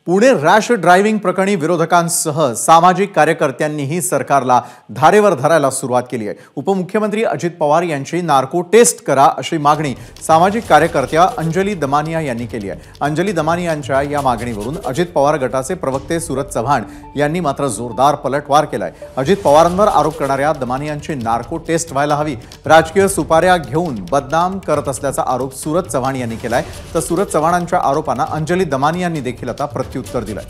Pune rash driving प्रकरणी विरोधकांसह सामाजिक कार्यकर्त्यांनीही सरकारला धारेवर धरायला सुरुवात केली आहे। उपमुख्यमंत्री अजित पवार यांची नार्को टेस्ट करा अशी मागणी सामाजिक कार्यकर्त्या अंजली दमानिया यांनी केली आहे। अंजली दमानियांच्या या मागणीवरून अजित पवार गटाचे प्रवक्ते सूरज चव्हाण यांनी मात्र जोरदार पलटवार केलाय। अजित पवारांवर आरोप करणाऱ्या दमानियांची नार्को टेस्ट व्हायला हवी, राजकीय सुपाऱ्या घेऊन बदनाम करत असल्याचा आरोप सूरज चव्हाण यांनी केलाय। तर सूरज चव्हाणांच्या आरोपांना अंजली दमानियांनी देखील आता उत्तर दिलंय।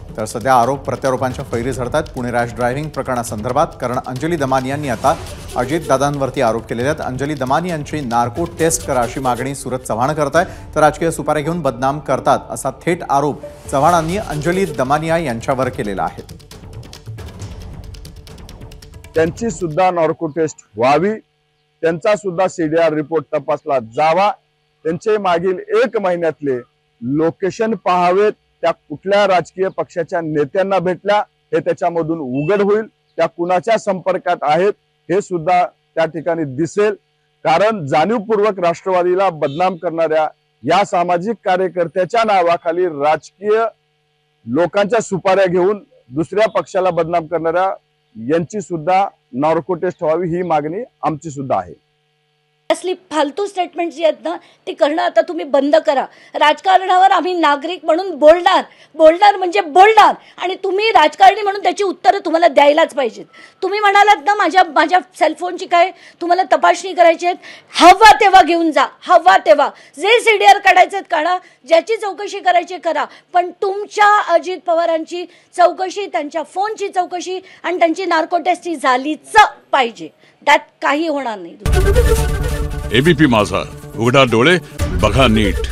तर सध्या आरोप प्रत्यारोपांच्या फैरी झडतात पुणे रॅश ड्रायव्हिंग प्रकरणासंदर्भात, कारण अंजली दमानियांनी आता अजित दादांवरती आरोप केलेले आहेत। अंजली दमानियांची नार्को टेस्ट करा अशी मागणी सूरज चव्हाण करताय, तर राजकीय सुपाऱ्या घेऊन बदनाम करतात असा थेट आरोप चव्हाणांनी अंजली दमानिया यांच्यावर केलेला आहे। त्यांची सुद्धा नार्को टेस्ट व्हावी, त्यांचा सुद्धा सीडीआर रिपोर्ट तपासला जावा, त्यांचे मागील 1 महिन्यातले लोकेशन पाहावेत, त्या कुठल्या राजकीय पक्षाच्या नेत्यांना भेटल्या हे त्याच्यामधून उघड होईल, त्या कुणाच्या संपर्कात आहेत हे सुद्धा त्या ठिकाणी दिसेल। कारण जाणीवपूर्वक राष्ट्रवादीला बदनाम करणाऱ्या या सामाजिक कार्यकर्त्याच्या नावाखाली राजकीय लोकांच्या सुपाऱ्या घेऊन दुसऱ्या पक्षाला बदनाम करणाऱ्या यांची सुद्धा नार्को टेस्ट व्हावी ही मागणी आमची सुद्धा आहे। असली फालतू स्टेटमेंट्स जी आहेत ना ती करणं आता तुम्ही बंद करा। राजकारणावर आम्ही नागरिक म्हणून बोलणार म्हणजे बोलणार, आणि तुम्ही राजकारणी म्हणून त्याची उत्तरं तुम्हाला द्यायलाच पाहिजेत। तुम्ही म्हणालात ना माझ्या सेलफोनची काय तुम्हाला तपासणी करायची आहे, हवा तेव्हा घेऊन जा, हवा तेव्हा जे सीडीआर काढायचे काढा, ज्याची चौकशी करायची करा, पण तुमच्या अजित पवारांची चौकशी, त्यांच्या फोनची चौकशी आणि त्यांची नार्को टेस्ट ही झालीच पाहिजे, त्यात काही होणार नाही। एबीपी माझा, उघडा डोळे बघा नीट।